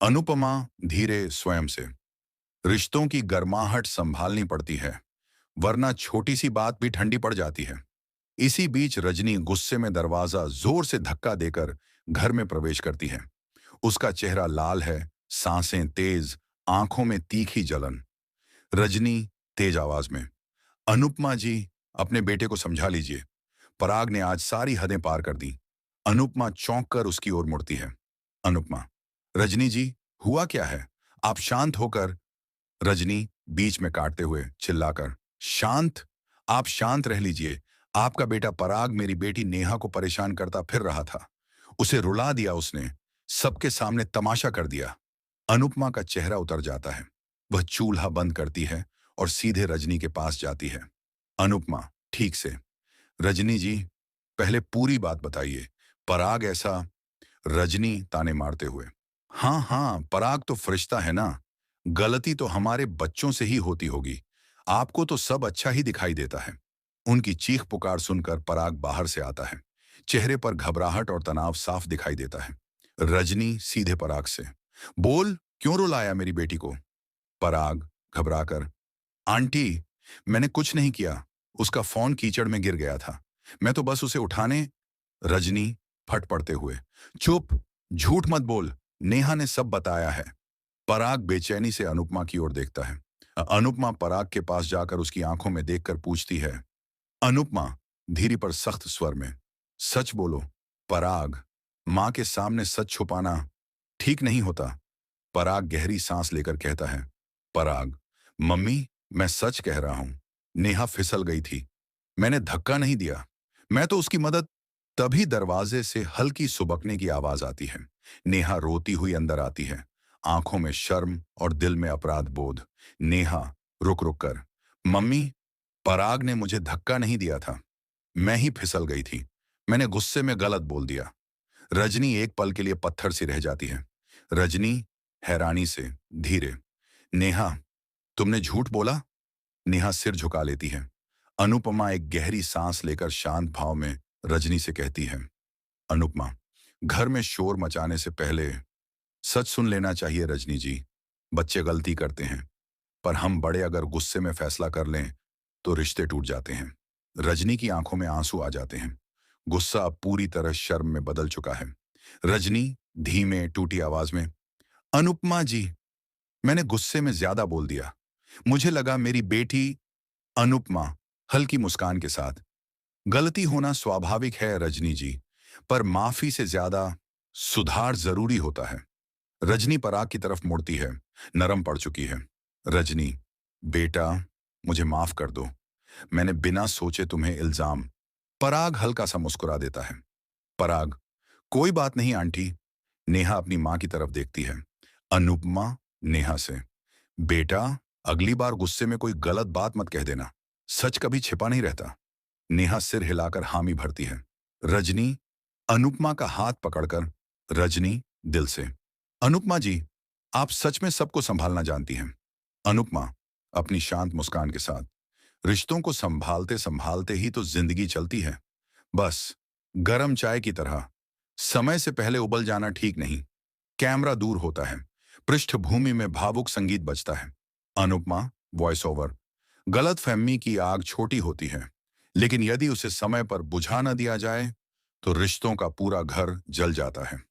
अनुपमा धीरे स्वयं से। रिश्तों की गर्माहट संभालनी पड़ती है, वरना छोटी सी बात भी ठंडी पड़ जाती है। इसी बीच रजनी गुस्से में दरवाजा जोर से धक्का देकर घर में प्रवेश करती है। उसका चेहरा लाल है, सांसें तेज, आंखों में तीखी जलन। रजनी तेज आवाज में, अनुपमा जी, अपने बेटे को समझा लीजिए। पराग ने आज सारी हदें पार कर दी। अनुपमा चौंक कर उसकी ओर मुड़ती है। अनुपमा, रजनी जी, हुआ क्या है? आप शांत होकर। रजनी बीच में काटते हुए चिल्लाकर, शांत? आप शांत रह लीजिए। आपका बेटा पराग मेरी बेटी नेहा को परेशान करता फिर रहा था। उसे रुला दिया उसने, सबके सामने तमाशा कर दिया। अनुपमा का चेहरा उतर जाता है। वह चूल्हा बंद करती है और सीधे रजनी के पास जाती है। अनुपमा, ठीक से। रजनी जी, पहले पूरी बात बताइए। पराग ऐसा? रजनी ताने मारते हुए, हाँ हाँ, पराग तो फरिश्ता है ना। गलती तो हमारे बच्चों से ही होती होगी। आपको तो सब अच्छा ही दिखाई देता है। उनकी चीख पुकार सुनकर पराग बाहर से आता है। चेहरे पर घबराहट और तनाव साफ दिखाई देता है। रजनी सीधे पराग से, बोल, क्यों रुलाया मेरी बेटी को? पराग घबराकर, आंटी, मैंने कुछ नहीं किया। उसका फोन कीचड़ में गिर गया था। मैं तो बस उसे उठाने। रजनी फट पड़ते हुए, चुप, झूठ मत बोल। नेहा ने सब बताया है। पराग बेचैनी से अनुपमा की ओर देखता है। अनुपमा पराग के पास जाकर उसकी आंखों में देखकर पूछती है। अनुपमा धीरे पर सख्त स्वर में, सच बोलो। पराग, मां के सामने सच छुपाना ठीक नहीं होता। पराग गहरी सांस लेकर कहता है। पराग, मम्मी, मैं सच कह रहा हूं। नेहा फिसल गई थी। मैंने धक्का नहीं दिया। मैं तो उसकी मदद। तभी दरवाजे से हल्की सुबकने की आवाज आती है। नेहा रोती हुई अंदर आती है, आंखों में शर्म और दिल में अपराध बोध। नेहा रुक रुक कर, मम्मी, पराग ने मुझे धक्का नहीं दिया था। मैं ही फिसल गई थी। मैंने गुस्से में गलत बोल दिया। रजनी एक पल के लिए पत्थर सी रह जाती है। रजनी हैरानी से, धीरे, नेहा, तुमने झूठ बोला? नेहा सिर झुका लेती है। अनुपमा एक गहरी सांस लेकर शांत भाव में रजनी से कहती है। अनुपमा, घर में शोर मचाने से पहले सच सुन लेना चाहिए रजनी जी। बच्चे गलती करते हैं, पर हम बड़े अगर गुस्से में फैसला कर लें तो रिश्ते टूट जाते हैं। रजनी की आंखों में आंसू आ जाते हैं। गुस्सा अब पूरी तरह शर्म में बदल चुका है। रजनी धीमे टूटी आवाज में, अनुपमा जी, मैंने गुस्से में ज्यादा बोल दिया। मुझे लगा मेरी बेटी। अनुपमा हल्की मुस्कान के साथ, गलती होना स्वाभाविक है रजनी जी, पर माफी से ज्यादा सुधार जरूरी होता है। रजनी पराग की तरफ मुड़ती है, नरम पड़ चुकी है। रजनी, बेटा, मुझे माफ कर दो। मैंने बिना सोचे तुम्हें इल्जाम। पराग हल्का सा मुस्कुरा देता है। पराग, कोई बात नहीं आंटी। नेहा अपनी मां की तरफ देखती है। अनुपमा नेहा से, बेटा, अगली बार गुस्से में कोई गलत बात मत कह देना। सच कभी छिपा नहीं रहता। नेहा सिर हिलाकर हामी भरती है। रजनी अनुपमा का हाथ पकड़कर, रजनी दिल से, अनुपमा जी, आप सच में सबको संभालना जानती हैं। अनुपमा अपनी शांत मुस्कान के साथ, रिश्तों को संभालते संभालते ही तो जिंदगी चलती है। बस गरम चाय की तरह, समय से पहले उबल जाना ठीक नहीं। कैमरा दूर होता है, पृष्ठभूमि में भावुक संगीत बजता है। अनुपमा वॉइस ओवर, गलतफहमी की आग छोटी होती है, लेकिन यदि उसे समय पर बुझा न दिया जाए तो रिश्तों का पूरा घर जल जाता है।